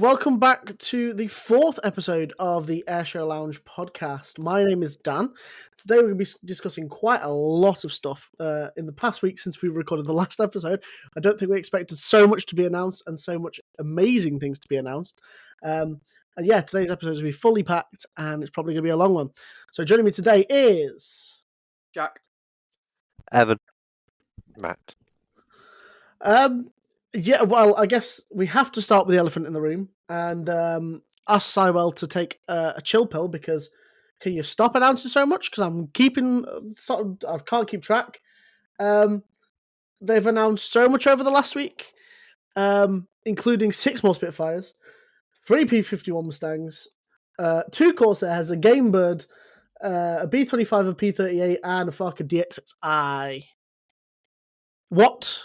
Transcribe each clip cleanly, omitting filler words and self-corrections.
welcome back to the fourth episode of the Airshow Lounge podcast. My name is Dan. Today we're going to be discussing quite a lot of stuff. In the past week since we recorded the last episode, I don't think we expected so much to be announced and so much amazing things to be announced. And yeah, today's episode is going to be fully packed and it's probably going to be a long one. So joining me today is... Jack. Evan. Matt. Yeah, well, I guess we have to start with the elephant in the room and ask Sywell to take a chill pill because can you stop announcing so much? Because I'm keeping I can't keep track. They've announced so much over the last week, including 6 more Spitfires, 3 P-51 Mustangs, 2 Corsairs, a Game Bird, a B25, a P-38, and a Farker DX6i. What?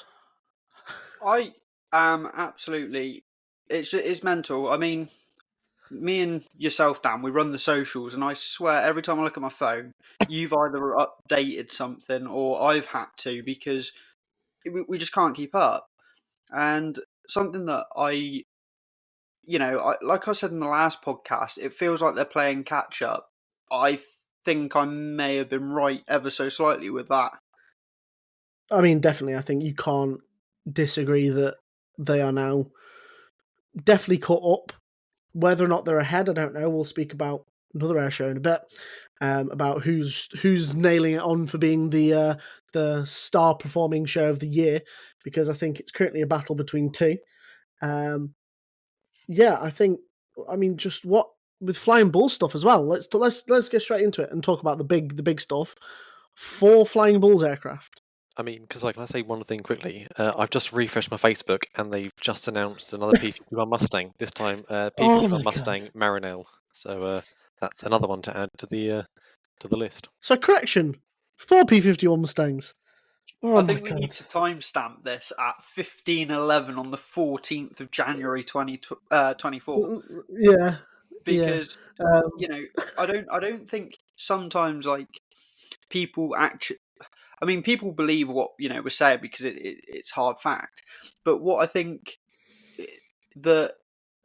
I am absolutely. It's mental. I mean, me and yourself, Dan, we run the socials, and I swear every time I look at my phone, you've either updated something or I've had to because we just can't keep up. And something that like I said in the last podcast, it feels like they're playing catch up. I think I may have been right ever so slightly with that. I mean, definitely. I think you can't disagree that they are now definitely caught up. Whether or not they're ahead, I don't know. We'll speak about another air show in a bit, about who's nailing it on for being the star performing show of the year, because I think it's currently a battle between 2. Yeah, I mean, just what with Flying Bull stuff as well. Let's get straight into it and talk about the big stuff. 4 Flying Bulls aircraft. I mean, because can I say one thing quickly? I've just refreshed my Facebook and they've just announced another P-51 Mustang. This time, P-51 Mustang Marinelle. So that's another one to add to the list. So correction, 4 P-51 Mustangs. Oh, I think we need to timestamp this at 15:11 on the 14th of January 2024. Yeah, because I don't think sometimes like people actually. I mean, people believe what we're saying because it's hard fact. But what I think that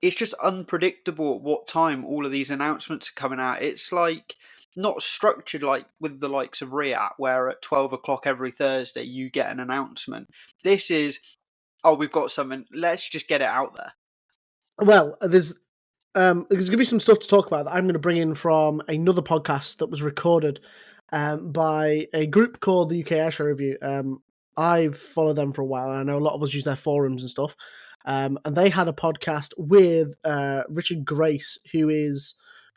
it's just unpredictable at what time all of these announcements are coming out. It's like not structured like with the likes of Riyadh, where at 12 o'clock every Thursday you get an announcement. This is, we've got something. Let's just get it out there. Well, there's going to be some stuff to talk about that I'm going to bring in from another podcast that was recorded by a group called the UK Airshow Review. I've followed them for a while, and I know a lot of us use their forums and stuff. And they had a podcast with Richard Grace, who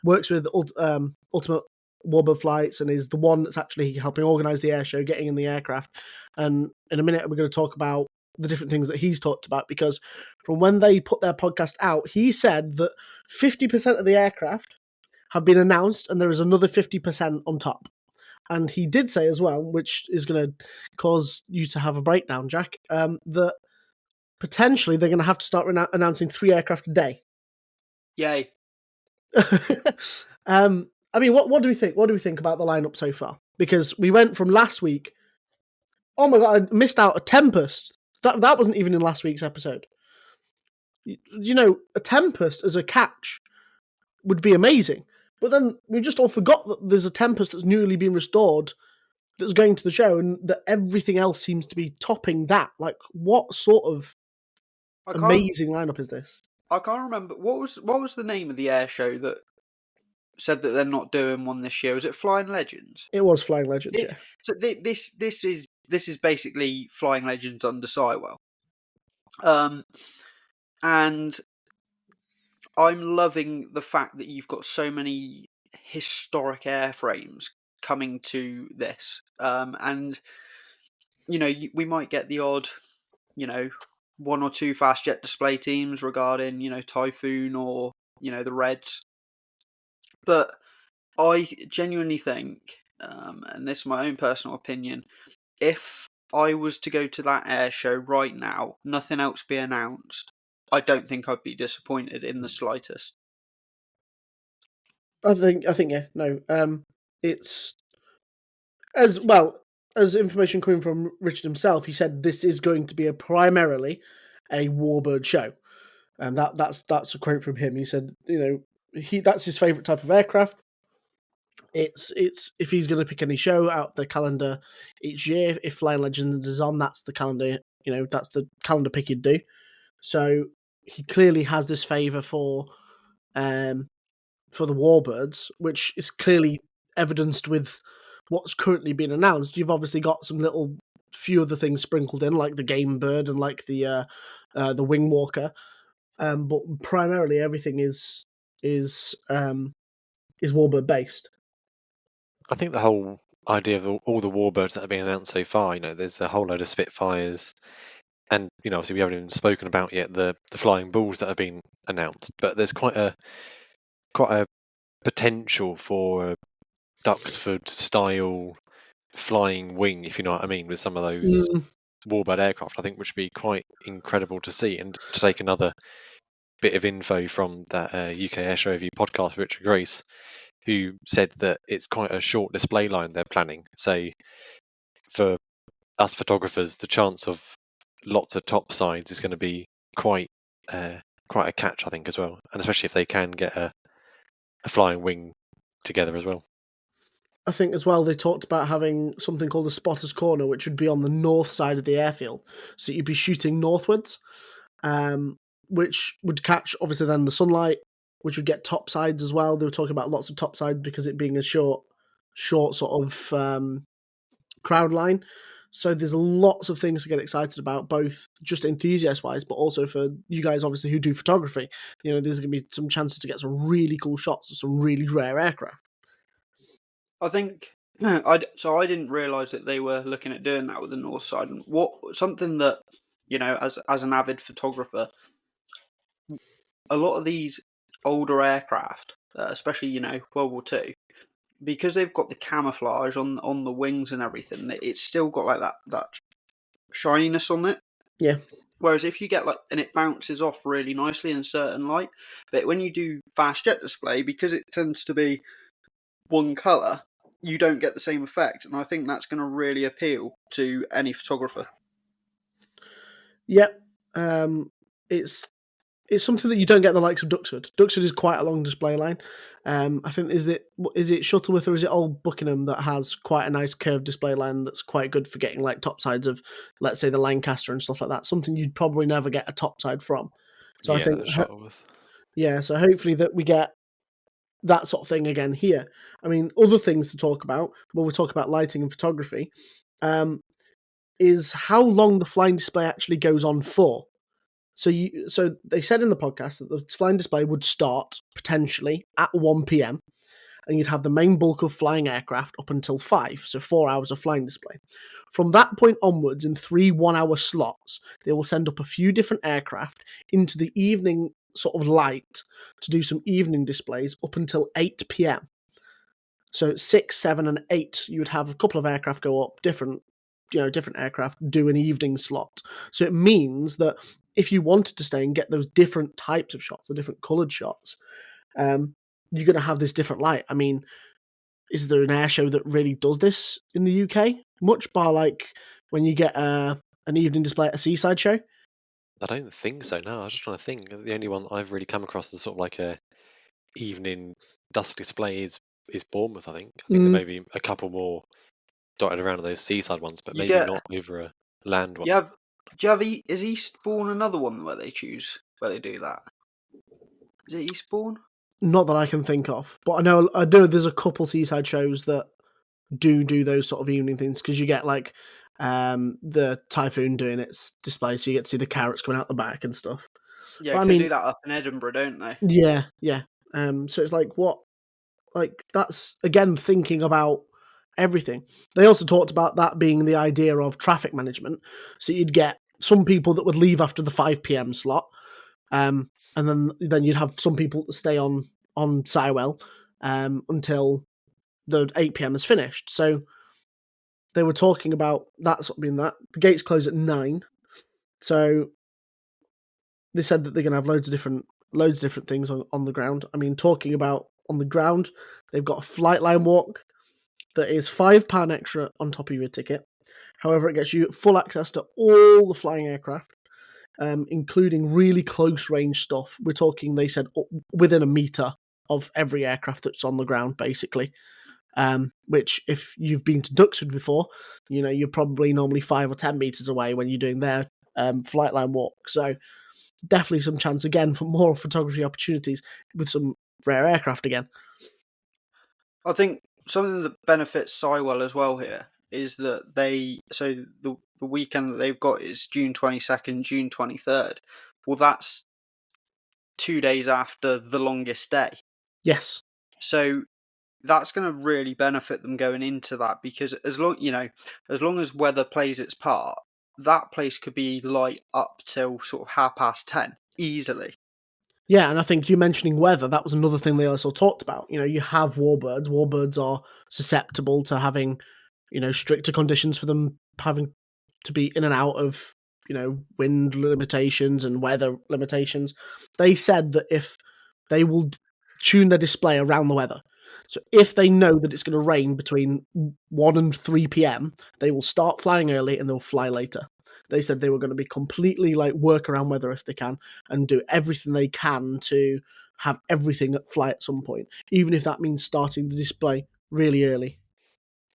works with Ultimate Warbird Flights and is the one that's actually helping organise the air show, getting in the aircraft. And in a minute, we're going to talk about the different things that he's talked about, because from when they put their podcast out, he said that 50% of the aircraft have been announced and there is another 50% on top. And he did say as well, which is going to cause you to have a breakdown, Jack, that potentially they're going to have to start announcing 3 aircraft a day. Yay. I mean, what do we think? What do we think about the lineup so far? Because we went from last week. Oh my god, I missed out a Tempest. That wasn't even in last week's episode. A Tempest as a catch would be amazing. But then we just all forgot that there's a Tempest that's newly been restored that's going to the show, and that everything else seems to be topping that. Like, what sort of amazing lineup is this? I can't remember. What was the name of the air show that said that they're not doing one this year? Was it Flying Legends? It was Flying Legends, yeah. So this is basically Flying Legends under Sywell. And I'm loving the fact that you've got so many historic airframes coming to this. And, we might get the odd, 1 or 2 fast jet display teams regarding, Typhoon or, the Reds. But I genuinely think, and this is my own personal opinion, if I was to go to that air show right now, nothing else be announced, I don't think I'd be disappointed in the slightest. I think yeah, no. It's as well as information coming from Richard himself. He said this is going to be primarily a Warbird show. And that's a quote from him. He said, that's his favourite type of aircraft. It's if he's going to pick any show out of the calendar each year, if Flying Legends is on, that's the calendar. That's the calendar pick he'd do. So he clearly has this favour for the Warbirds, which is clearly evidenced with what's currently been announced. You've obviously got some little few other things sprinkled in, like the Game Bird and like the Wing Walker, but primarily everything is Warbird based. I think the whole idea of all the Warbirds that have been announced so far, there's a whole load of Spitfires, and obviously we haven't even spoken about yet the Flying Bulls that have been announced. But there's quite a potential for a Duxford style flying wing, if you know what I mean, with some of those Warbird aircraft. I think which would be quite incredible to see. And to take another bit of info from that UK Airshow Review podcast, Richard Grace, who said that it's quite a short display line they're planning. So for us photographers, the chance of lots of top sides is going to be quite a catch, I think, as well. And especially if they can get a flying wing together as well. I think as well they talked about having something called a spotter's corner, which would be on the north side of the airfield. So you'd be shooting northwards, which would catch, obviously, then the sunlight, which would get top sides as well. They were talking about lots of top sides because it being a short sort of crowd line. So there's lots of things to get excited about, both just enthusiast-wise, but also for you guys, obviously, who do photography. There's going to be some chances to get some really cool shots of some really rare aircraft. I think I didn't realise that they were looking at doing that with the north side. And something that as an avid photographer, a lot of these older aircraft, especially World War II, because they've got the camouflage on the wings and everything, it's still got like that shininess on it. Yeah. Whereas if you get and it bounces off really nicely in certain light, but when you do fast jet display, because it tends to be one colour, you don't get the same effect. And I think that's going to really appeal to any photographer. Yep. It's something that you don't get the likes of Duxford. Duxford is quite a long display line. I think is it Shuttleworth or is it Old Buckingham that has quite a nice curved display line that's quite good for getting like top sides of, let's say, the Lancaster and stuff like that. Something you'd probably never get a top side from. So yeah, I think Shuttleworth. Yeah, so hopefully that we get that sort of thing again here. I mean, other things to talk about when we talk about lighting and photography, is how long the flying display actually goes on for. So they said in the podcast that the flying display would start potentially at 1 p.m. and you'd have the main bulk of flying aircraft up until 5, so 4 hours of flying display. From that point onwards, in 3 1-hour slots, they will send up a few different aircraft into the evening sort of light to do some evening displays up until 8 p.m. So 6, 7, and 8, you would have a couple of aircraft go up, different aircraft do an evening slot. So it means that if you wanted to stay and get those different types of shots, the different coloured shots, you're going to have this different light. I mean, is there an air show that really does this in the UK? Much bar like when you get an evening display at a seaside show? I don't think so, no. I was just trying to think. The only one that I've really come across is sort of like a evening dusk display is Bournemouth, I think. I think there may be a couple more dotted around those seaside ones, but maybe not over a land one. Is Eastbourne another one where they do that? Is it Eastbourne? Not that I can think of, but I know there's a couple seaside shows that do those sort of evening things, because you get like the Typhoon doing its display, so you get to see the carrots coming out the back and stuff. Yeah, because they do that up in Edinburgh, don't they? Yeah. So it's like that's again thinking about everything. They also talked about that being the idea of traffic management. So you'd get some people that would leave after the 5 p.m. slot, and then you'd have some people that stay on Sywell until the 8 p.m. is finished. So they were talking about that sort of being that. The gates close at 9, so they said that they're going to have loads of different things on the ground. I mean, talking about on the ground, they've got a flight line walk that is £5 extra on top of your ticket. However, it gets you full access to all the flying aircraft. including really close range stuff. We're talking, they said, within a meter of every aircraft that's on the ground, basically. Which, if you've been to Duxford before, you're probably normally 5 or 10 meters away when you're doing their flight line walk. So definitely some chance again for more photography opportunities with some rare aircraft again. I think something that benefits Sywell as well here is that the weekend that they've got is June 22nd, June 23rd. Well, that's 2 days after the longest day. Yes. So that's going to really benefit them going into that, because as long as weather plays its part, that place could be light up till sort of 10:30 easily. Yeah, and I think you mentioning weather, that was another thing they also talked about. You have warbirds. Warbirds are susceptible to having, stricter conditions for them having to be in and out of, wind limitations and weather limitations. They said that if they will tune their display around the weather. So if they know that it's going to rain between 1 and 3 p.m., they will start flying early and they'll fly later. They said they were going to be completely work around weather if they can and do everything they can to have everything fly at some point, even if that means starting the display really early.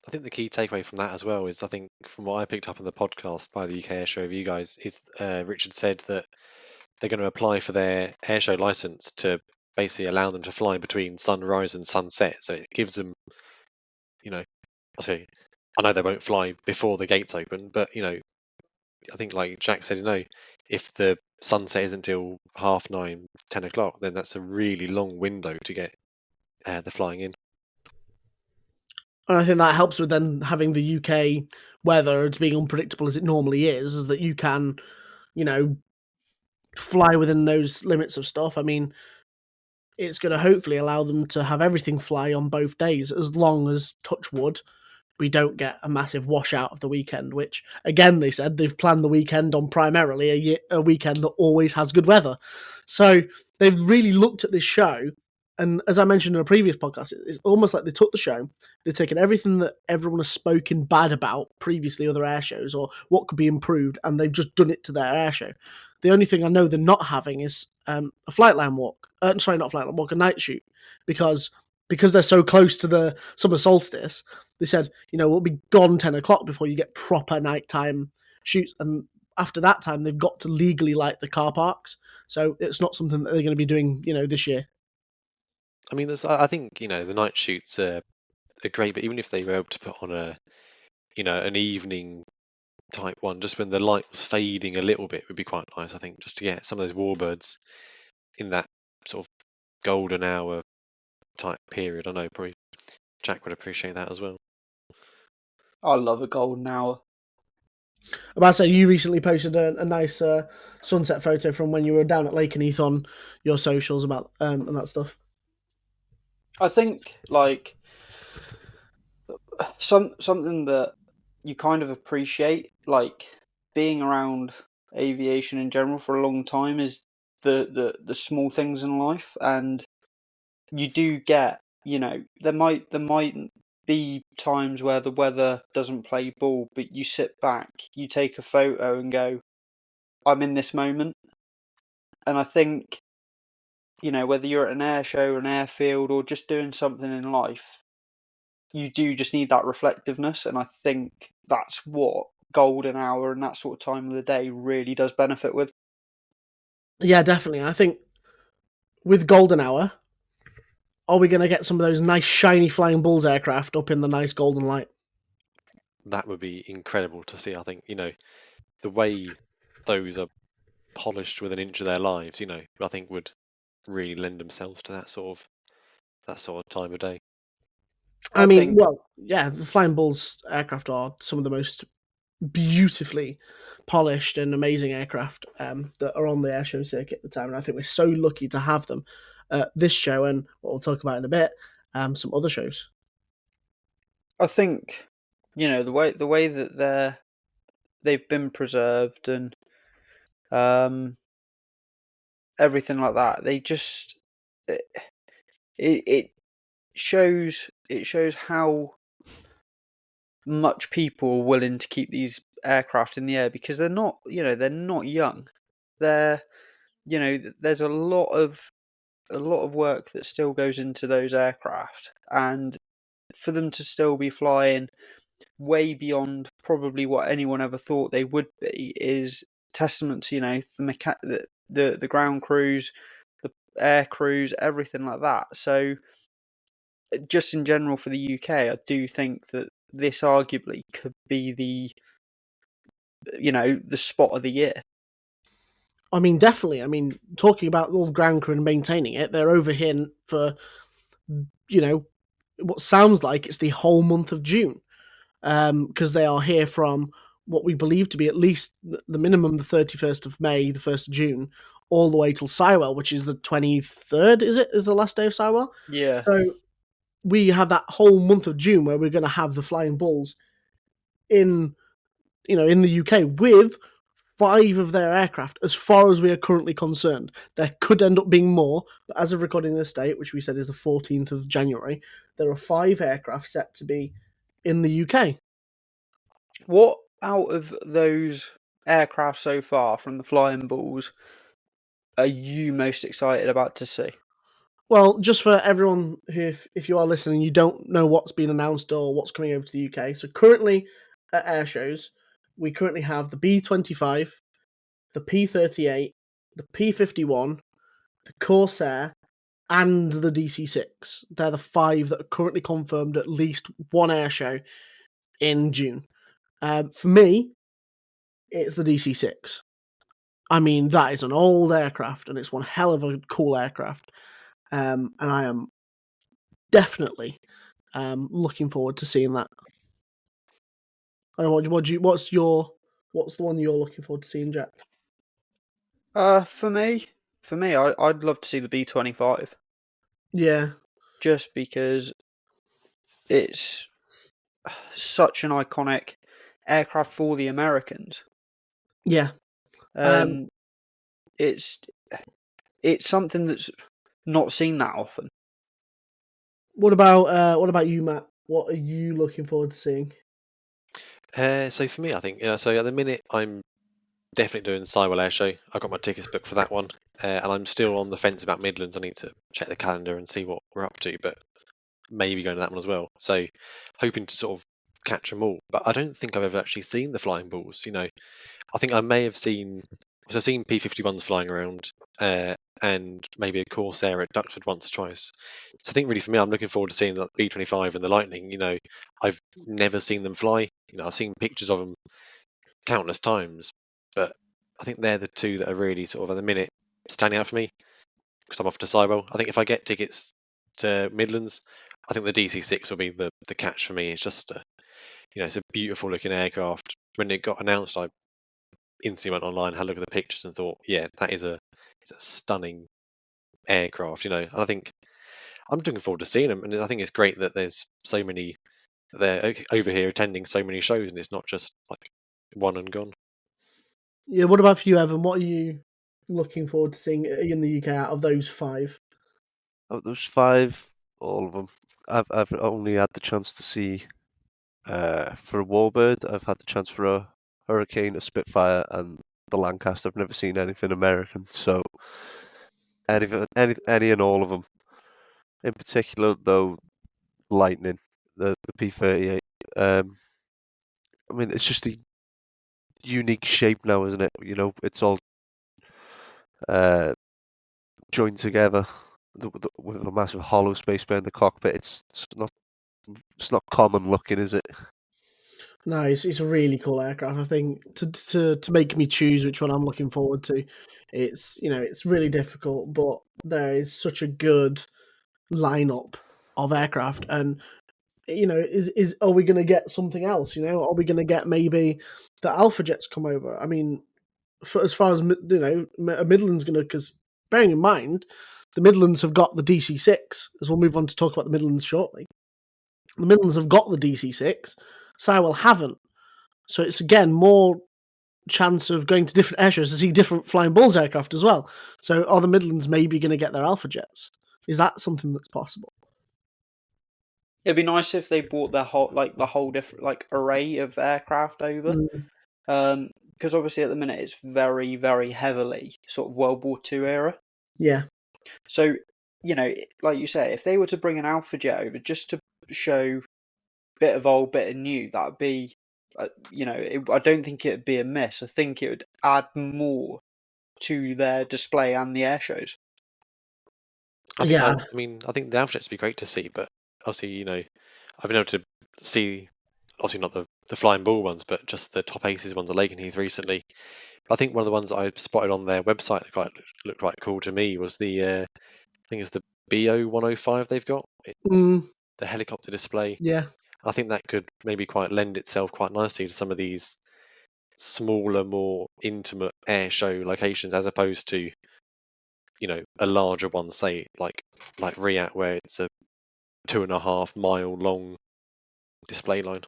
I think the key takeaway from that as well is, I think from what I picked up on the podcast by the UK Airshow Review guys, is Richard said that they're going to apply for their airshow license to basically allow them to fly between sunrise and sunset. So it gives them, I know they won't fly before the gates open, but I think like Jack said, if the sunset isn't until 9:30, 10 o'clock, then that's a really long window to get the flying in. And I think that helps with then having the UK weather as being unpredictable as it normally is that you can, fly within those limits of stuff. I mean, it's going to hopefully allow them to have everything fly on both days, as long as, touch wood, we don't get a massive washout of the weekend, which, again, they said they've planned the weekend on primarily a weekend that always has good weather. So they've really looked at this show, and as I mentioned in a previous podcast, it's almost like they took the show, they've taken everything that everyone has spoken bad about previously, other air shows, or what could be improved, and they've just done it to their air show. The only thing I know they're not having is a flight line walk. Sorry, not a flight line walk, a night shoot, because they're so close to the summer solstice. They said, we'll be gone 10 o'clock before you get proper nighttime shoots. And after that time, they've got to legally light the car parks. So it's not something that they're going to be doing, this year. I mean, I think, the night shoots are great, but even if they were able to put on an evening type one, just when the light was fading a little bit, would be quite nice, I think, just to get some of those warbirds in that sort of golden hour type period. I know probably Jack would appreciate that as well. I love a golden hour. I'm about to say, you recently posted a nice sunset photo from when you were down at Lakenheath on your socials about and that stuff. I think something that you kind of appreciate, being around aviation in general for a long time, is the small things in life. And you do get, there might be times where the weather doesn't play ball, but you sit back, you take a photo and go, I'm in this moment. And I think, whether you're at an air show or an airfield or just doing something in life, you do just need that reflectiveness. And I think that's what golden hour and that sort of time of the day really does benefit with. Yeah, definitely. I think with golden hour, are we going to get some of those nice shiny flying bulls aircraft up in the nice golden light? That would be incredible to see. I think, the way those are polished with an inch of their lives, I think would really lend themselves to that sort of time of day. I mean, well, yeah, the Flying Bulls aircraft are some of the most beautifully polished and amazing aircraft that are on the airshow circuit at the time, and I think we're so lucky to have them at this show and what we'll talk about in a bit, some other shows. I think, the way that they've been preserved and everything like that, they just it shows how much people are willing to keep these aircraft in the air, because they're not young. there's a lot of work that still goes into those aircraft, and for them to still be flying way beyond probably what anyone ever thought they would be is testament to the ground crews, the air crews, everything like that. So just in general for the UK, I do think that this arguably could be the spot of the year. I mean, definitely. I mean, talking about all the ground crew and maintaining it, they're over here for, what sounds like it's the whole month of June, because they are here from what we believe to be at least the minimum the 31st of May, the 1st of June, all the way till Sywell, which is the 23rd, is the last day of Sywell? Yeah. So we have that whole month of June where we're going to have the Flying Bulls in the UK with 5 of their aircraft, as far as we are currently concerned. There could end up being more, but as of recording this date, which we said is the 14th of January, there are 5 aircraft set to be in the UK. What out of those aircraft so far from the Flying Bulls are you most excited about to see? Well, just for everyone who, if you are listening, you don't know what's been announced or what's coming over to the UK. So currently at air shows, we currently have the B25, the P38, the P51, the Corsair, and the DC6. They're the 5 that are currently confirmed at least one air show in June. For me, it's the DC6. I mean, that is an old aircraft, and it's one hell of a cool aircraft. And I am definitely looking forward to seeing that. I don't know, what's the one you're looking forward to seeing, Jack? For me, I'd love to see the B25. Yeah. Just because it's such an iconic aircraft for the Americans. Yeah. It's something that's not seen that often. What about you, Matt? What are you looking forward to seeing? So for me, I think so at the minute I'm definitely doing Sywell Air Show. I got my tickets booked for that one, and I'm still on the fence about Midlands. I need to check the calendar and see what we're up to, but maybe going to that one as well. So hoping to sort of catch them all. But I don't think I've ever actually seen the Flying Bulls. I think I may have seen. So I've seen P51s flying around, and maybe a Corsair at Duxford once or twice. So I think really for me, I'm looking forward to seeing the B25 and the Lightning. I've never seen them fly. I've seen pictures of them countless times, but I think they're the 2 that are really sort of at the minute standing out for me because I'm off to Sywell. I think if I get tickets to Midlands, I think the DC6 will be the catch for me. It's just it's a beautiful looking aircraft. When it got announced, I instantly went online, had a look at the pictures, and thought, yeah, that is it's a stunning aircraft. And I think I'm looking forward to seeing them, and I think it's great that there's so many. They're over here attending so many shows, and it's not just like one and gone. Yeah. What about for you, Evan? What are you looking forward to seeing in the UK out of those 5? Of those 5, all of them. I've only had the chance to see for a Warbird. I've had the chance for a Hurricane, a Spitfire, and the Lancaster. I've never seen anything American, so any and all of them. In particular, though, Lightning, the P38. I mean, it's just a unique shape now, isn't it? It's all joined together with a massive hollow space behind the cockpit. It's not common looking, is it? No, it's a really cool aircraft. I think to make me choose which one I'm looking forward to, it's really difficult, but there is such a good lineup of aircraft, and are we going to get something else? Are we going to get maybe the Alpha Jets come over? I mean, as far as Midlands going to, because bearing in mind, the Midlands have got the DC6, as we'll move on to talk about the Midlands shortly. The Midlands have got the DC6. Sywell haven't. So it's again more chance of going to different airshows to see different Flying Bulls aircraft as well. So are the Midlands maybe going to get their Alpha Jets? Is that something that's possible? It'd be nice if they brought the whole different array of aircraft over. Because because obviously at the minute it's very, very heavily sort of World War II era. Yeah. So, like you say, if they were to bring an Alpha Jet over just to show bit of old, bit of new, that'd be, I don't think it'd be a miss. I think it would add more to their display and the air shows. I Yeah. think the Alpha Jets would be great to see, but obviously, I've been able to see, obviously not the flying ball ones, but just the top aces ones at Lakenheath recently. I think one of the ones that I spotted on their website that looked quite cool to me was I think it's the BO105 they've got. It's the helicopter display. Yeah. I think that could maybe quite lend itself quite nicely to some of these smaller, more intimate air show locations, as opposed to, a larger one, say like Riyadh, where it's a 2.5 mile long display line.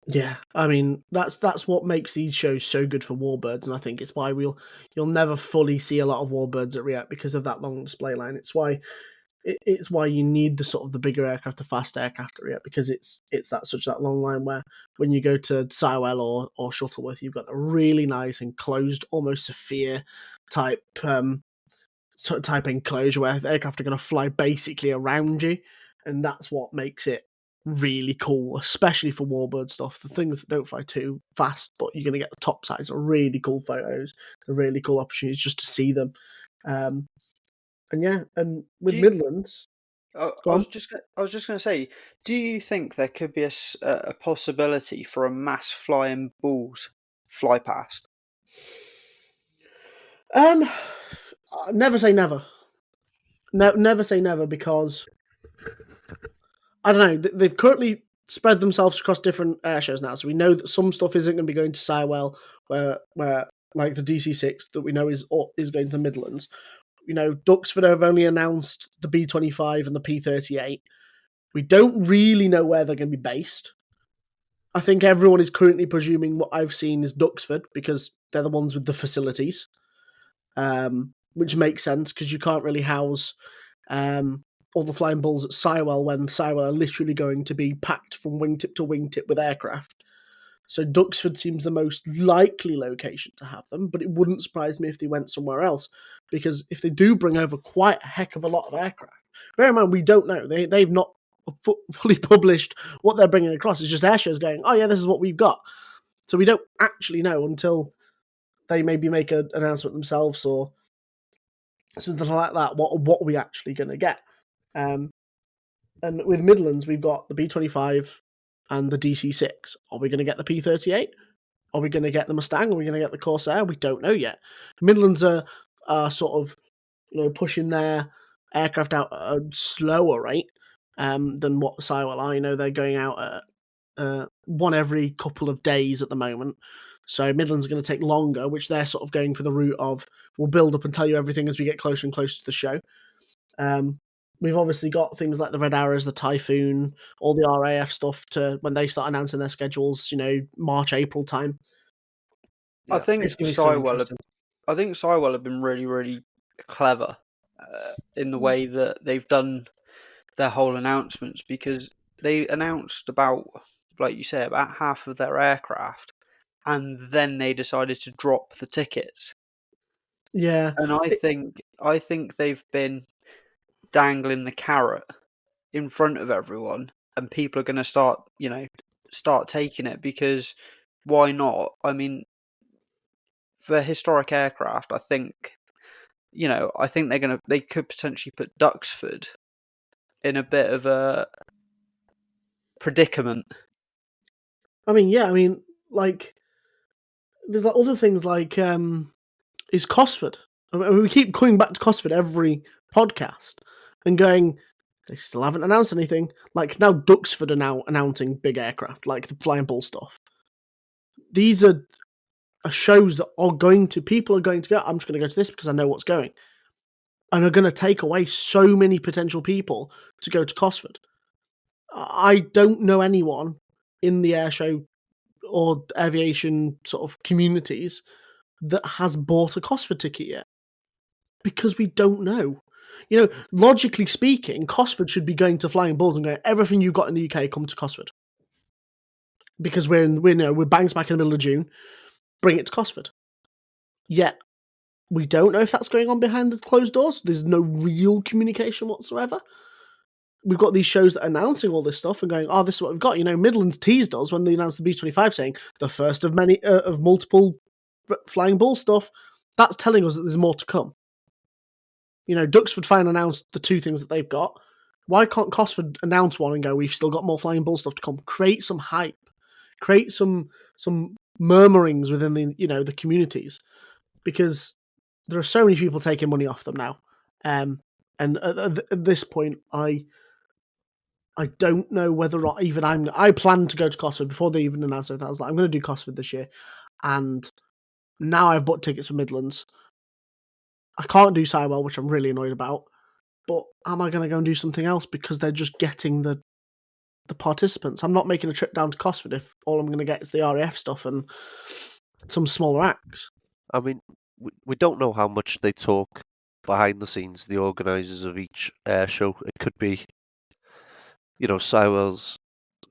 Yeah, I mean that's what makes these shows so good for warbirds, and I think it's why you'll never fully see a lot of warbirds at React because of that long display line. It's why you need the sort of the bigger aircraft, the fast aircraft at React, because it's that long line where when you go to Sywell or Shuttleworth, you've got a really nice enclosed, almost Sophia type enclosure where the aircraft are going to fly basically around you, and that's what makes it really cool, especially for warbird stuff. The things that don't fly too fast, but you're going to get the top sides are really cool photos, a really cool opportunities just to see them. And with Midlands, I was just going to say, do you think there could be a possibility for a mass flying balls fly past? Never say never. No, never say never, because I don't know. They've currently spread themselves across different air shows now, so we know that some stuff isn't going to be going to Sywell, where like the DC6 that we know is going to Midlands. Duxford have only announced the B25 and the P38. We don't really know where they're going to be based. I think everyone is currently presuming what I've seen is Duxford because they're the ones with the facilities, which makes sense because you can't really house all the flying bulls at Sywell when Sywell are literally going to be packed from wingtip to wingtip with aircraft. So Duxford seems the most likely location to have them, but it wouldn't surprise me if they went somewhere else, because if they do bring over quite a heck of a lot of aircraft, bear in mind we don't know. They've not fully published what they're bringing across. It's just airshows going, oh yeah, this is what we've got. So we don't actually know until they maybe make an announcement themselves or something like that. What are we actually going to get? And with Midlands, we've got the B25 and the DC6. Are we going to get the P38? Are we going to get the Mustang? Are we going to get the Corsair? We don't know yet. Midlands are sort of pushing their aircraft out at a slower rate than what Sywell are. They're going out at one every couple of days at the moment. So Midlands are going to take longer, which they're sort of going for the route of we'll build up and tell you everything as we get closer and closer to the show. We've obviously got things like the Red Arrows, the Typhoon, all the RAF stuff to when they start announcing their schedules, March, April time. I think Sywell have been really, really clever in the way that they've done their whole announcements, because they announced about, like you say, about half of their aircraft, and then they decided to drop the tickets. Yeah. And I think they've been dangling the carrot in front of everyone, and people are going to start taking it, because why not? I mean, for historic aircraft, I think they could potentially put Duxford in a bit of a predicament. Like there's like other things like is Cosford. We keep coming back to Cosford every podcast and going, they still haven't announced anything. Like now Duxford are now announcing big aircraft, like the flying bull stuff. These are shows that people are going to go, I'm just going to go to this because I know what's going. And are going to take away so many potential people to go to Cosford. I don't know anyone in the air show or aviation sort of communities that has bought a Cosford ticket yet, because we don't know. Logically speaking, Cosford should be going to Flying Bulls and going, everything you got in the UK, come to Cosford, because we're bang smack in the middle of June. bring it to Cosford. Yet, we don't know if that's going on behind the closed doors. There's no real communication whatsoever. We've got these shows that are announcing all this stuff and going, oh, this is what we've got. Midlands teased us when they announced the B25 saying the first of many of multiple Flying Bull stuff. That's telling us that there's more to come. Duxford Fine announced the 2 things that they've got. Why can't Cosford announce one and go, we've still got more Flying Bull stuff to come? Create some hype. Create some murmurings within the communities. Because there are so many people taking money off them now. And at this point, I don't know whether or not even I planned to go to Cosford before they even announced it. I was like, I'm going to do Cosford this year. And now I've bought tickets for Midlands. I can't do Sywell, which I'm really annoyed about. But am I going to go and do something else because they're just getting the participants? I'm not making a trip down to Cosford if all I'm going to get is the RAF stuff and some smaller acts. I mean, we don't know how much they talk behind the scenes, the organisers of each air show. It could be, Sywell's,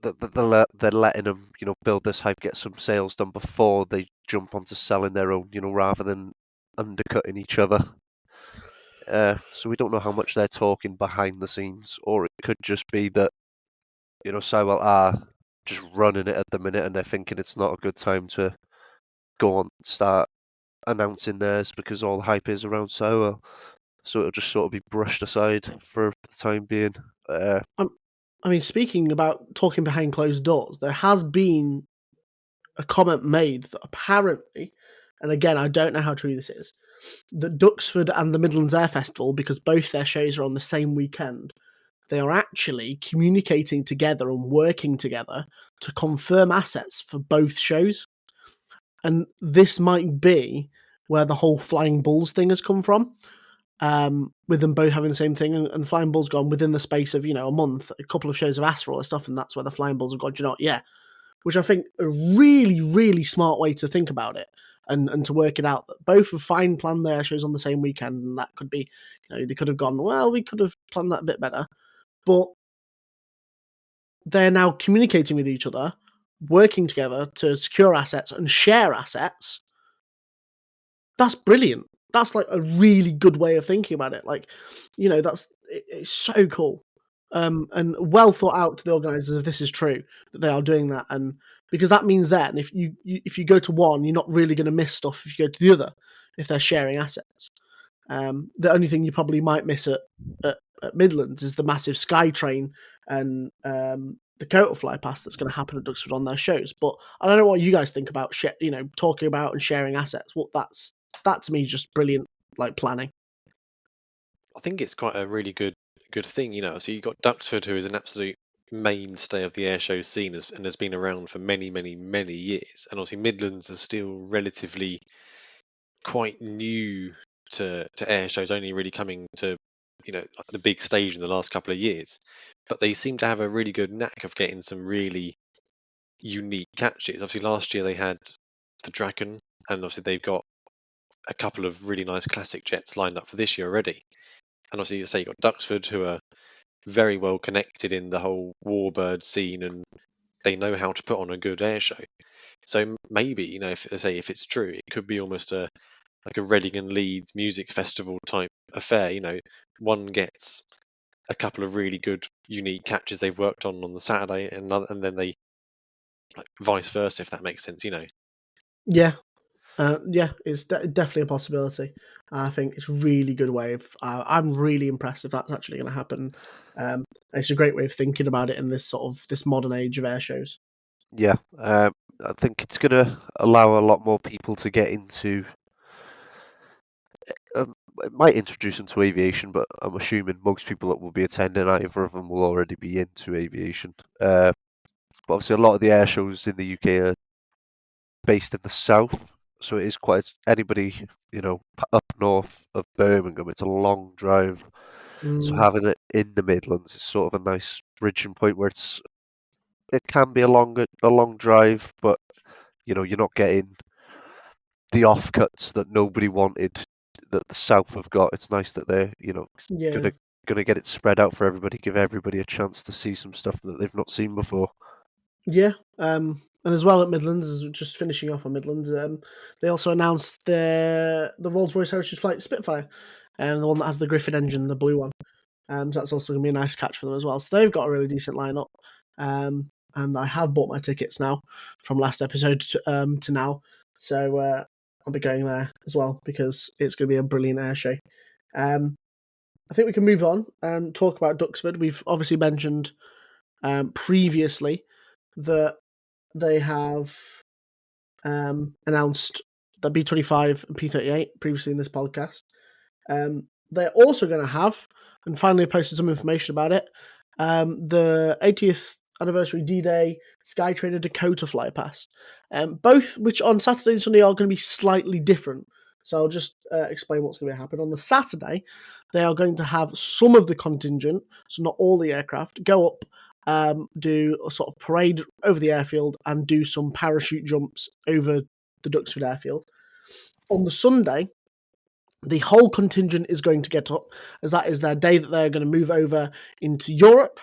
they're letting them, build this hype, get some sales done before they jump onto selling their own, rather than undercutting each other. So we don't know how much they're talking behind the scenes, or it could just be that, Sywell are just running it at the minute and they're thinking it's not a good time to go on and start announcing theirs because all the hype is around Sywell. So it'll just sort of be brushed aside for the time being. Speaking about talking behind closed doors, there has been a comment made that apparently, and again, I don't know how true this is, that Duxford and the Midlands Air Festival, because both their shows are on the same weekend, they are actually communicating together and working together to confirm assets for both shows. And this might be where the whole Flying Bulls thing has come from, with them both having the same thing. And Flying Bulls gone within the space of, a month, a couple of shows have asked for all this stuff, and that's where the Flying Bulls have gone, yeah. Which I think a really, really smart way to think about it and to work it out. That both have fine planned their shows on the same weekend, and that could be, they could have gone, well, we could have planned that a bit better. But they're now communicating with each other, working together to secure assets and share assets. That's brilliant. That's like a really good way of thinking about it. Like, it's so cool. And well thought out to the organisers if this is true, that they are doing that. And because that means then if you go to one, you're not really going to miss stuff if you go to the other, if they're sharing assets. The only thing you probably might miss at Midlands is the massive Skytrain and the Coat Fly Pass that's going to happen at Duxford on their shows. But I don't know what you guys think about talking about and sharing assets. That to me is just brilliant, like planning. I think it's quite a really good thing, So you've got Duxford, who is an absolute mainstay of the air show scene and has been around for many, many, many years. And obviously Midlands are still relatively quite new to air shows, only really coming to the big stage in the last couple of years. But they seem to have a really good knack of getting some really unique catches. Obviously last year they had the Dragon, and obviously they've got a couple of really nice classic jets lined up for this year already. And obviously, you say you've got Duxford, who are very well connected in the whole warbird scene, and they know how to put on a good air show. So maybe, if it's true, it could be almost like a Reading and Leeds music festival type affair. One gets a couple of really good, unique catches they've worked on the Saturday, and then they vice versa, if that makes sense. Yeah. It's definitely a possibility. I think it's a really good way of. I'm really impressed if that's actually going to happen. It's a great way of thinking about it in this modern age of air shows. Yeah, I think it's going to allow a lot more people to get into. It might introduce them to aviation, but I'm assuming most people that will be attending either of them will already be into aviation. But obviously, a lot of the air shows in the UK are based in the south, so it is quite anybody up north of Birmingham. It's a long drive, so having it in the Midlands is sort of a nice bridging point where it can be a long drive, but you're not getting the offcuts that nobody wanted that the south have got. It's nice that they're gonna get it spread out for everybody, give everybody a chance to see some stuff that they've not seen before. Yeah, And as well at Midlands, as we're just finishing off on Midlands, they also announced the Rolls-Royce Heritage Flight Spitfire, and the one that has the Griffin engine, the blue one. So that's also going to be a nice catch for them as well. So they've got a really decent lineup. And I have bought my tickets now from last episode to now. So I'll be going there as well because it's going to be a brilliant air show. I think we can move on and talk about Duxford. We've obviously mentioned previously that they have announced the B25 and P38 previously in this podcast. They're also going to have, and finally posted some information about it, the 80th anniversary D-Day Skytrainer Dakota fly pass. Both which on Saturday and Sunday are going to be slightly different. So I'll just explain what's going to happen. On the Saturday, they are going to have some of the contingent, so not all the aircraft, go up, do a sort of parade over the airfield and do some parachute jumps over the Duxford airfield. On the Sunday, the whole contingent is going to get up, as that is their day that they're going to move over into Europe.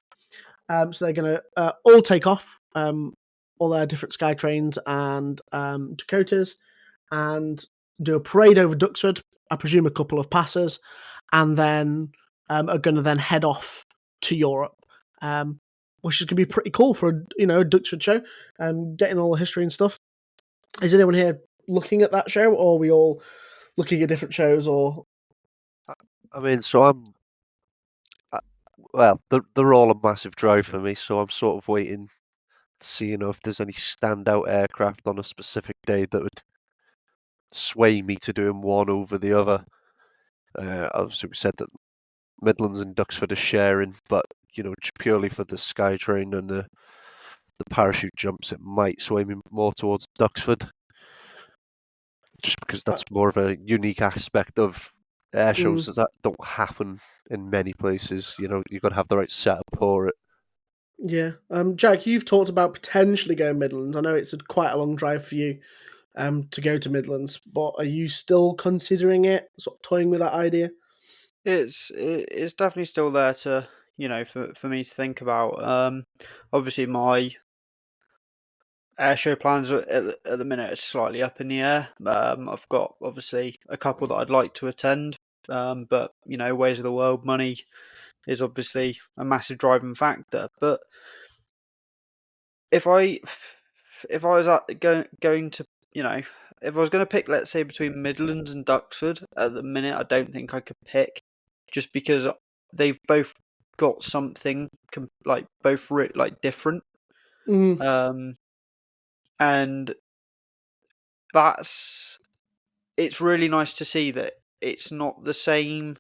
So they're going to all take off, all their different Skytrains and Dakotas, and do a parade over Duxford. I presume a couple of passes, and then are going to then head off to Europe, which is going to be pretty cool for a Duxford show, getting all the history and stuff. Is anyone here looking at that show, or are we all looking at different shows? Or I mean, so I'm. Well, they're all a massive drive for me, so I'm sort of waiting to see, if there's any standout aircraft on a specific day that would sway me to doing one over the other. Obviously, we said that Midlands and Duxford are sharing, but just purely for the Skytrain and the parachute jumps, it might sway me more towards Duxford, just because that's more of a unique aspect of air shows that don't happen in many places. You've got to have the right setup for it. Yeah. Jack, you've talked about potentially going Midlands. I know it's quite a long drive for you to go to Midlands, but are you still considering it, sort of toying with that idea? It's definitely still there to, for me to think about. Obviously my airshow plans at the minute are slightly up in the air. I've got obviously a couple that I'd like to attend, but ways of the world, money is obviously a massive driving factor. But if I was going to, if I was going to pick, let's say, between Midlands and Duxford, at the minute I don't think I could pick, just because they've both got something both different. And it's really nice to see that it's not the same.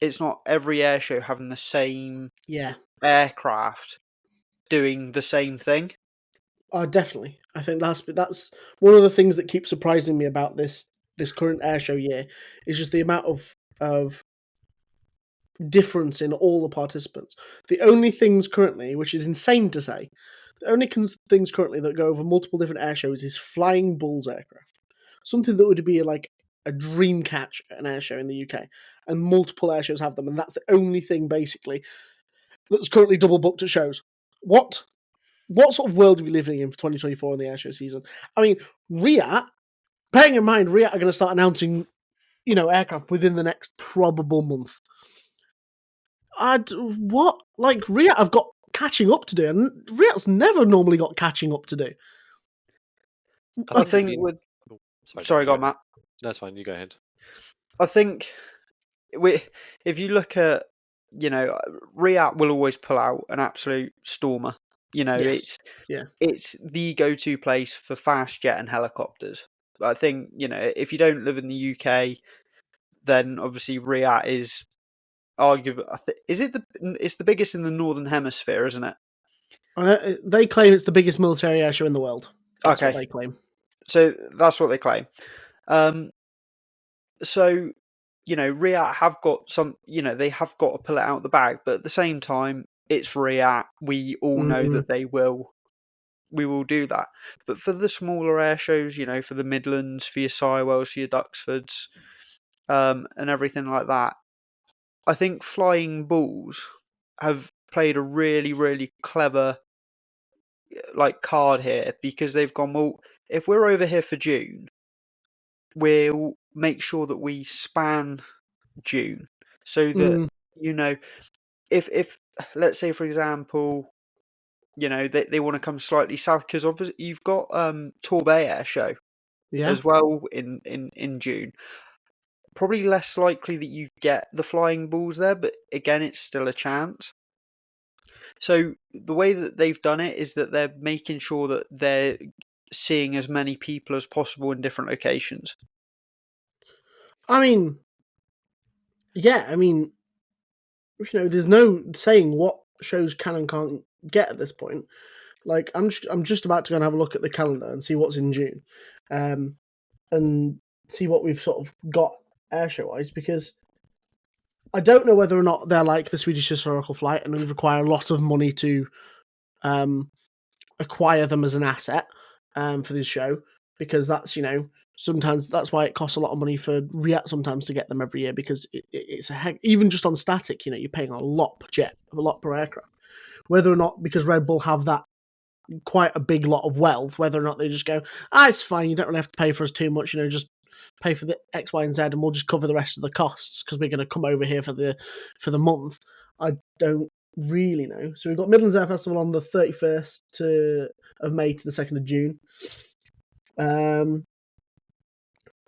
It's not every air show having the same aircraft doing the same thing. Definitely. I think that's one of the things that keeps surprising me about this current airshow year is just the amount of difference in all the participants. The only things currently, which is insane to say, the only things currently that go over multiple different air shows is Flying Bulls aircraft. Something that would be like a dream catch at an air show in the UK, and multiple air shows have them, and that's the only thing basically that's currently double booked at shows. What sort of world are we living in for 2024 in the airshow season? I mean, Riyadh, bearing in mind, Riyadh are going to start announcing, aircraft within the next probable month. Riyadh have got catching up to do, and Riyadh's never normally got catching up to do. I think Sorry, go on, Matt. No, that's fine. You go ahead. I think if you look at, Riyadh will always pull out an absolute stormer. Yes. It's the go-to place for fast jet and helicopters. I think, if you don't live in the UK, then obviously Riyadh is arguably, it's the biggest in the Northern Hemisphere, isn't it? They claim it's the biggest military air show in the world. That's what they claim. So that's what they claim. So, Riyadh have got some, they have got to pull it out the bag, but at the same time, it's Riyadh. We all know that we will do that. But for the smaller air shows, for the Midlands, for your Sywells, for your Duxfords, and everything like that, I think Flying Bulls have played a really, really clever card here, because they've gone, well, if we're over here for June, we'll make sure that we span June, so that if let's say, for example, they want to come slightly south, because obviously you've got Torbay Air Show as well in June. Probably less likely that you get the flying balls there, but again, it's still a chance. So the way that they've done it is that they're making sure that they're seeing as many people as possible in different locations. I mean, there's no saying what shows can and can't get at this point. Like, I'm just about to go and have a look at the calendar and see what's in June, and see what we've sort of got airshow wise, because I don't know whether or not they're like the Swedish Historical Flight and require a lot of money to acquire them as an asset for this show, because that's sometimes that's why it costs a lot of money for Riat sometimes to get them every year, because it's a heck, even just on static, you're paying a lot per jet, a lot per aircraft. Whether or not, because Red Bull have that quite a big lot of wealth, whether or not they just go, it's fine, you don't really have to pay for us too much, just pay for the X, Y, and Z, and we'll just cover the rest of the costs because we're going to come over here for the month. I don't really know. So we've got Midlands Air Festival on the 31st of May to the 2nd of June.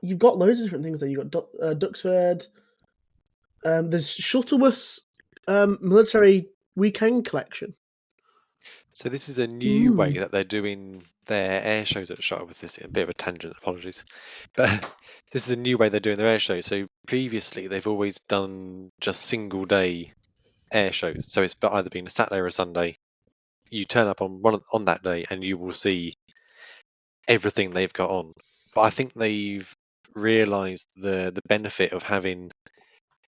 You've got loads of different things there. You've got Duxford. There's Shuttleworth's military weekend collection. So this is a new way that they're doing their air shows at Shuttleworth. This is a bit of a tangent, apologies. But this is a new way they're doing their air shows. So previously they've always done just single day air shows. So it's either been a Saturday or a Sunday. You turn up on that day and you will see everything they've got on. But I think they've realised the benefit of having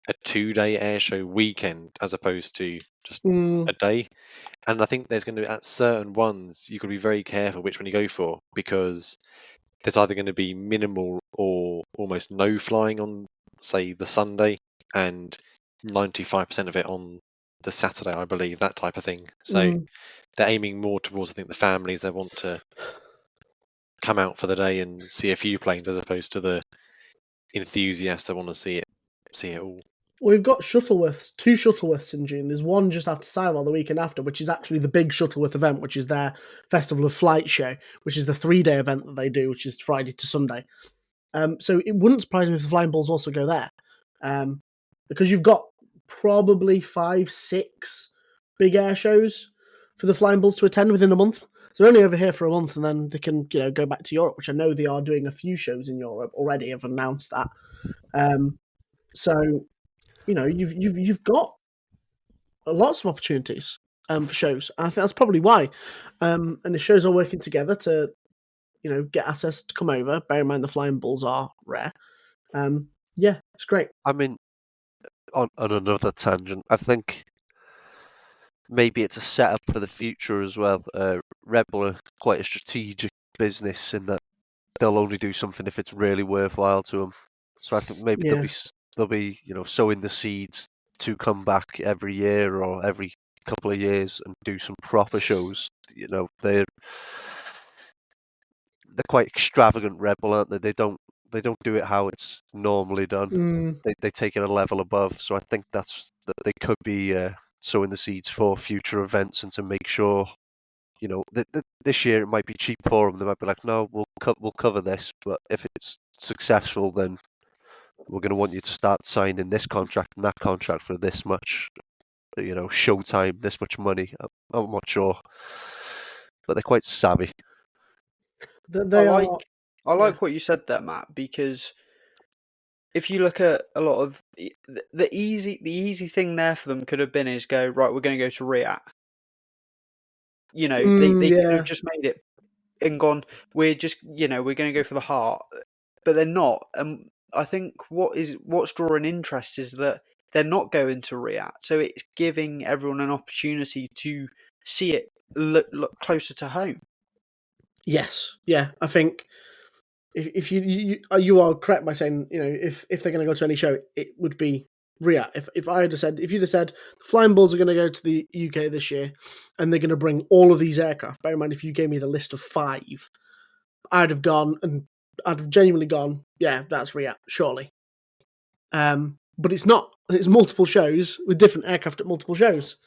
a 2-day air show weekend as opposed to just a day. And I think there's going to be, at certain ones, you've got to be very careful which one you go for, because there's either going to be minimal or almost no flying on, say, the Sunday, and 95% of it on the Saturday, I believe, that type of thing. So they're aiming more towards, I think, the families that want to come out for the day and see a few planes, as opposed to the enthusiasts that want to see it all. We've got Shuttleworths, 2 Shuttleworths in June. There's one just after Sywell the weekend after, which is actually the big Shuttleworth event, which is their Festival of Flight show, which is the 3-day event that they do, which is Friday to Sunday. So it wouldn't surprise me if the Flying Bulls also go there, because you've got probably 5-6 big air shows for the Flying Bulls to attend within a month. So they're only over here for a month, and then they can go back to Europe, which I know they are doing a few shows in Europe already. Have announced that. So you've got lots of opportunities for shows. And I think that's probably why. And the shows are working together to, get access to come over. Bear in mind the Flying Bulls are rare. Yeah, it's great. I mean, on another tangent, I think maybe it's a setup for the future as well. Red Bull are quite a strategic business in that they'll only do something if it's really worthwhile to them. So I think maybe they'll be sowing the seeds to come back every year or every couple of years and do some proper shows. They're quite extravagant, Red Bull, aren't they? They don't do it how it's normally done. They take it a level above. So I think that they could be sowing the seeds for future events, and to make sure this year it might be cheap for them. They might be like, no, we'll cover this, but if it's successful, then we're going to want you to start signing this contract and that contract for this much, showtime, this much money. I'm not sure, but they're quite savvy. I like what you said there, Matt, because if you look at a lot of the easy thing there for them could have been is go, right, we're going to go to Riat. They could have just made it and gone, we're going to go for the heart, but they're not. I think what's drawing interest is that they're not going to Riat, so it's giving everyone an opportunity to see it look closer to home. Yes, yeah, I think if you are correct by saying if they're going to go to any show, it would be Riyadh. If you'd have said the Flying Bulls are going to go to the UK this year, and they're going to bring all of these aircraft. Bear in mind, if you gave me the list of 5, I'd have gone, and I'd have genuinely gone, yeah, that's Riyadh, surely. But it's not. It's multiple shows with different aircraft at multiple shows,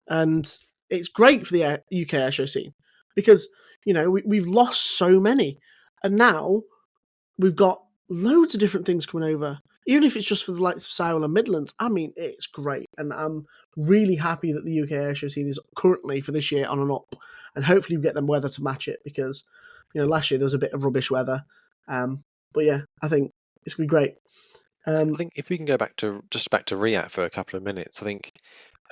and it's great for the UK airshow scene because we've lost so many, and now we've got loads of different things coming over. Even if it's just for the likes of Sywell and Midlands, I mean, it's great, and I'm really happy that the UK airshow scene is currently for this year on and up, and hopefully we get them weather to match it because last year there was a bit of rubbish weather, but yeah, I think it's gonna be great. I think if we can go back to Riyadh for a couple of minutes, I think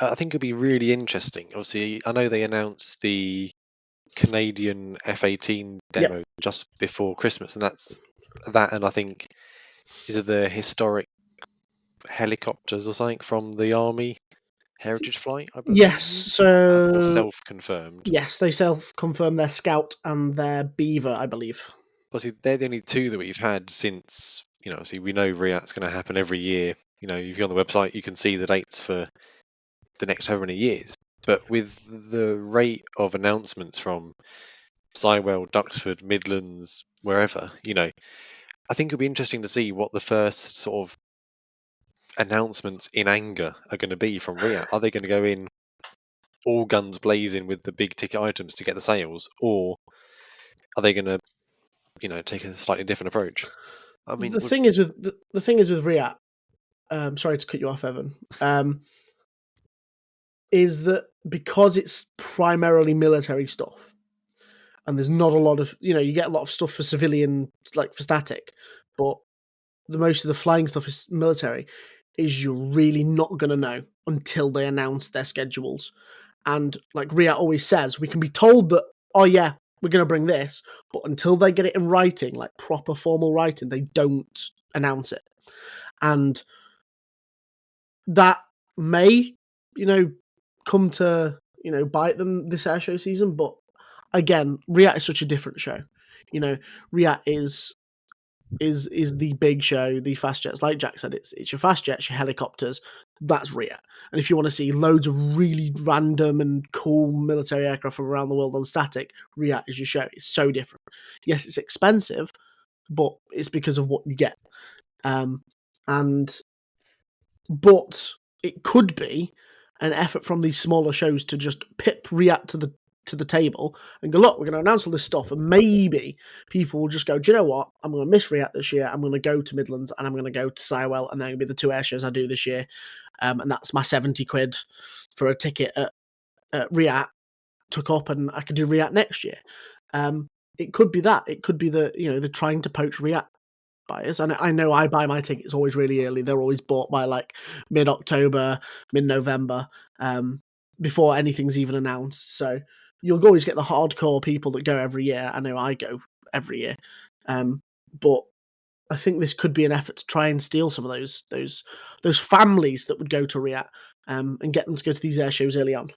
it'll be really interesting. Obviously, I know they announced the Canadian F-18 demo just before Christmas, and and I think is it the historic helicopters or something from the Army Heritage Flight, I believe. Yes, so that's all self-confirmed. Yes, they self-confirmed their Scout and their Beaver, I believe. Obviously, they're the only 2 that we've had since. Obviously we know Riyadh's going to happen every year. If you're on the website, you can see the dates for the next however many years. But with the rate of announcements from Sywell, Duxford, Midlands, wherever, I think it'll be interesting to see what the first sort of announcements in anger are going to be from Riyadh. Are they going to go in all guns blazing with the big ticket items to get the sales, or are they going to, take a slightly different approach? I mean, the thing is with Riyadh. Sorry to cut you off, Evan. Is that because it's primarily military stuff, and there's not a lot of you get a lot of stuff for civilian, like for static, but most of the flying stuff is military. Is you're really not going to know until they announce their schedules. And like Riyadh always says, we can be told that, oh yeah, we're going to bring this, but until they get it in writing, like proper formal writing, they don't announce it. And that may, come to, bite them this airshow season. But again, Riyadh is such a different show. Riyadh is the big show, the fast jets. Like Jack said, it's your fast jets, your helicopters. That's Riyadh. And if you want to see loads of really random and cool military aircraft from around the world on static, Riyadh is your show. It's so different. Yes, it's expensive, but it's because of what you get. But it could be an effort from these smaller shows to just pip Riyadh to the table and go, look, we're going to announce all this stuff, and maybe people will just go, do you know what? I'm going to miss Riyadh this year. I'm going to go to Midlands and I'm going to go to Sywell, and they're going to be the 2 air shows I do this year. And that's my 70 quid for a ticket at Riyadh took up, and I could do Riyadh next year. It could be that. It could be that they're trying to poach Riyadh buyers. And I know I buy my tickets always really early. They're always bought by like mid-October, mid-November, before anything's even announced. So you'll always get the hardcore people that go every year. I know I go every year. But I think this could be an effort to try and steal some of those families that would go to Riyadh, and get them to go to these air shows early on.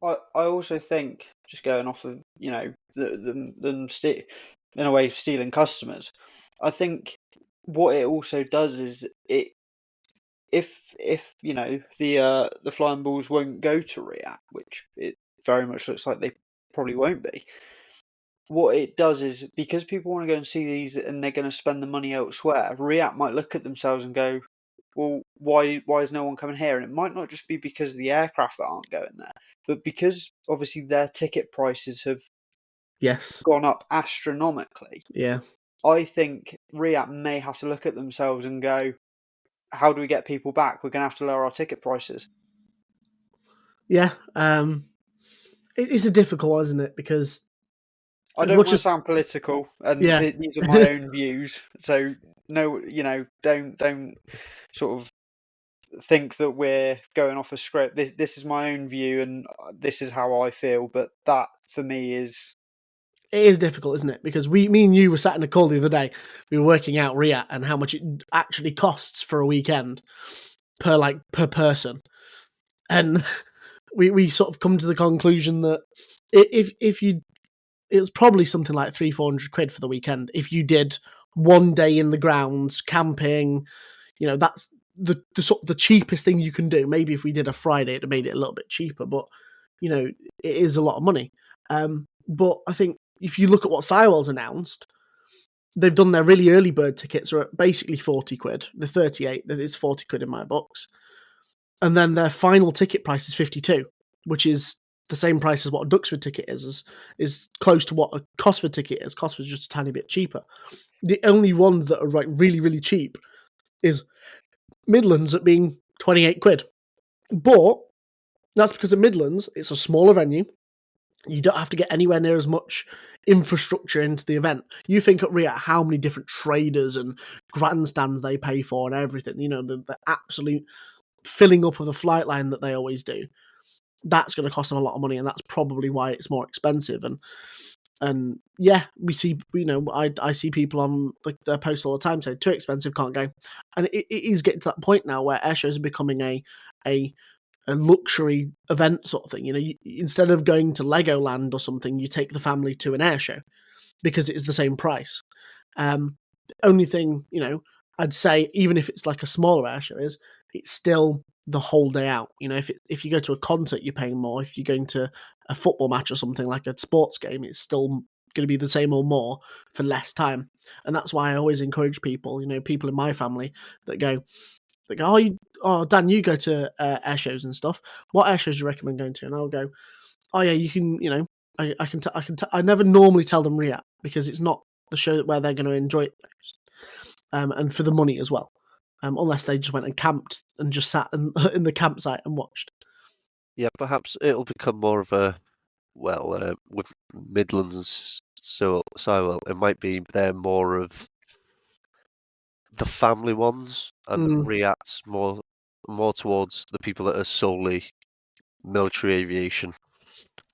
I also think, just going off of them in a way stealing customers, I think what it also does is if the Flying Bulls won't go to Riyadh, which it very much looks like they probably won't be. What it does is, because people want to go and see these and they're going to spend the money elsewhere, Riyadh might look at themselves and go, well, why is no one coming here? And it might not just be because of the aircraft that aren't going there, but because obviously their ticket prices have gone up astronomically. Yeah. I think Riyadh may have to look at themselves and go, how do we get people back? We're going to have to lower our ticket prices. Yeah. It's a difficult one, isn't it? Because I don't want to sound political, and these are my own views. So no, don't sort of think that we're going off a script. This is my own view, and this is how I feel. But that for me is. It is difficult, isn't it? Because me and you were sat in a call the other day. We were working out Riyadh and how much it actually costs for a weekend per person, and we sort of come to the conclusion that it was probably something like 300-400 quid for the weekend if you did one day in the grounds camping. That's the cheapest thing you can do. Maybe if we did a Friday, it'd have made it a little bit cheaper, but it is a lot of money. But I think if you look at what Sywell's announced, they've done their really early bird tickets are at basically 40 quid. The 38, that is 40 quid in my books. And then their final ticket price is 52, which is the same price as what a Duxford ticket is close to what a Cosford ticket is. Cosford's just a tiny bit cheaper. The only ones that are like really, really cheap is Midlands at being 28 quid. But that's because at Midlands, it's a smaller venue. You don't have to get anywhere near as much infrastructure into the event. You think at Riat how many different traders and grandstands they pay for and everything, the absolute filling up of the flight line that they always do. That's going to cost them a lot of money, and that's probably why it's more expensive. And yeah, we see, I see people on like their posts all the time saying too expensive, can't go. And it is getting to that point now where air shows are becoming a luxury event sort of thing. Instead of going to Legoland or something, you take the family to an air show because it is the same price. The only thing, I'd say, even if it's like a smaller air show, is it's still the whole day out. If you go to a concert, you're paying more. If you're going to a football match or something like a sports game, it's still going to be the same or more for less time. And that's why I always encourage people, people in my family that go, Dan, you go to air shows and stuff. What air shows do you recommend going to? And I'll go, oh yeah, you can, I never normally tell them Riat because it's not the show where they're going to enjoy it most. And for the money as well. Unless they just went and camped and just sat in the campsite and watched. Yeah, perhaps it'll become more of a, with Midlands, Sywell, it might be they're more of the family ones, and Riat's more towards the people that are solely military aviation.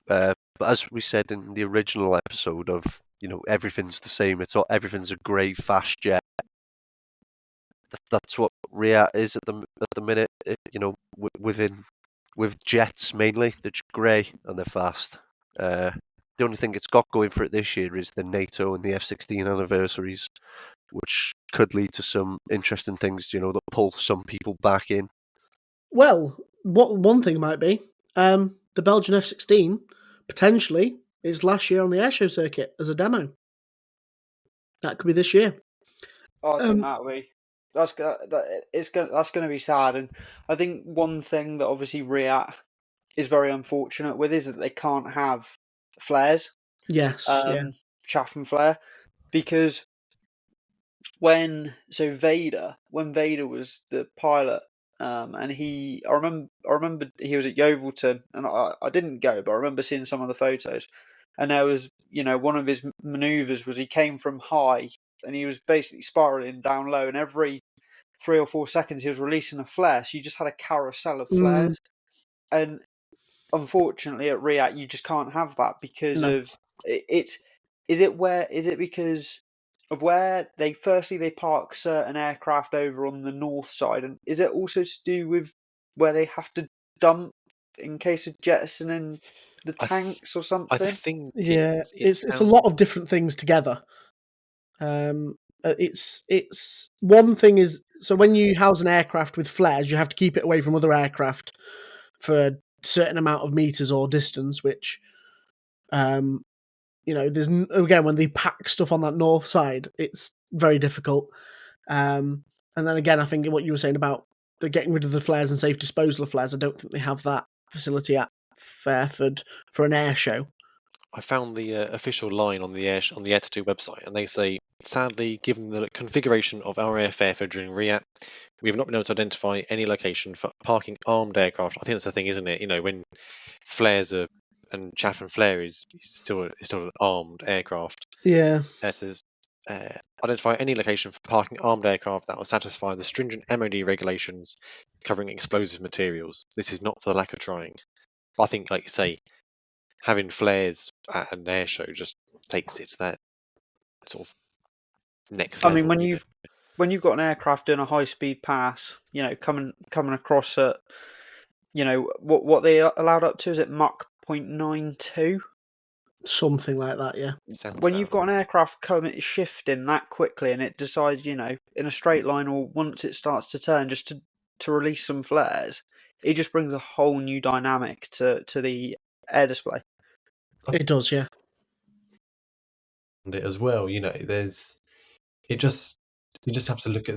But as we said in the original episode of, everything's the same. Everything's a grey fast jet. That's what Riat is at the minute. With jets mainly, they're grey and they're fast. The only thing it's got going for it this year is the NATO and the F-16 anniversaries, which could lead to some interesting things, that pull some people back in. Well, what one thing might be, the Belgian F-16 potentially is last year on the airshow circuit as a demo. That could be this year. I think that'll be. That's going to be sad, and I think one thing that obviously Riat is very unfortunate with is that they can't have flares. Yes, chaff and flare, because when Vader was the pilot, and I remember he was at Yeovilton, and I didn't go, but I remember seeing some of the photos, and there was one of his manoeuvres was he came from high and he was basically spiraling down low, and every 3 or 4 seconds he was releasing a flare, so you just had a carousel of flares. And unfortunately at Riat you just can't have that because of it's. Is it because of where they park certain aircraft over on the north side, and is it also to do with where they have to dump in case of jettisoning the tanks or something? I think it's a lot of different things together. It's one thing is, so when you house an aircraft with flares, you have to keep it away from other aircraft for a certain amount of meters or distance, which there's again when they pack stuff on that north side, it's very difficult. And then again, I think what you were saying about the getting rid of the flares and safe disposal of flares, I don't think they have that facility at Fairford for an air show. I found the official line on the Air2 website, and they say, sadly, given the configuration of our airfare during Riat, we have not been able to identify any location for parking armed aircraft. I think that's the thing, isn't it? When flares and chaff and flare is still an armed aircraft. Yeah. It says, identify any location for parking armed aircraft that will satisfy the stringent MOD regulations covering explosive materials. This is not for the lack of trying. But I think, like you say, having flares at an air show just takes it to that sort of next level. I mean, when you've got an aircraft doing a high speed pass, coming across at, what they allowed up to, is it Mach 0.92? Something like that, yeah. When you've got an aircraft shifting that quickly and it decides, in a straight line or once it starts to turn, just to to release some flares, it just brings a whole new dynamic to the air display. It does, yeah. It as well, you know, you just have to look at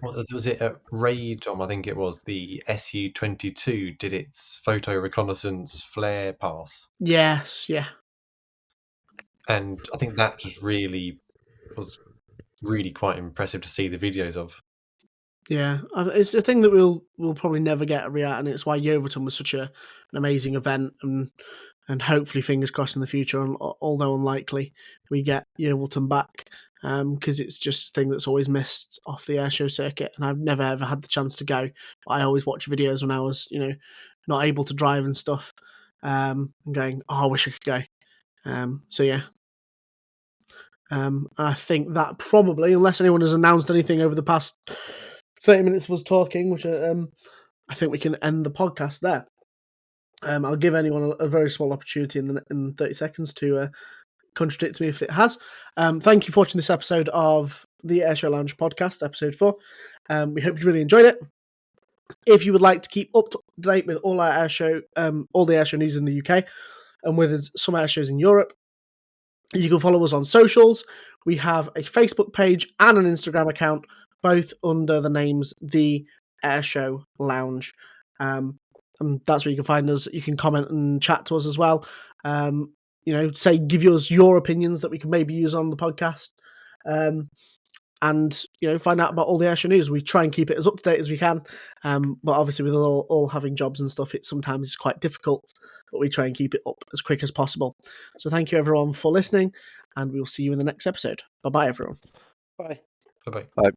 what was it at Raydom, I think it was, the SU-22 did its photo reconnaissance flare pass. Yes, yeah. And I think that just was really quite impressive to see the videos of. Yeah, it's a thing that we'll probably never get a Riyadh, and it's why Yeovilton was such an amazing event, and hopefully, fingers crossed in the future, although unlikely, we get Yeovilton back, because it's just a thing that's always missed off the airshow circuit, and I've never ever had the chance to go. But I always watch videos when I was, not able to drive and stuff, and going, oh, I wish I could go. So yeah. I think that probably, unless anyone has announced anything over the past 30 minutes of us talking, which I think we can end the podcast there. I'll give anyone a very small opportunity in 30 seconds to contradict me if it has. Thank you for watching this episode of the Airshow Lounge podcast, episode 4. We hope you really enjoyed it. If you would like to keep up to date with all our airshow, all the airshow news in the UK, and with some airshows in Europe, you can follow us on socials. We have a Facebook page and an Instagram account, both under the names The Airshow Lounge. And that's where you can find us. You can comment and chat to us as well. Give us your opinions that we can maybe use on the podcast. And find out about all the airshow news. We try and keep it as up to date as we can, but obviously with all having jobs and stuff, it sometimes is quite difficult, but we try and keep it up as quick as possible. So thank you everyone for listening, and we'll see you in the next episode. Bye everyone. Bye. Bye-bye. Bye.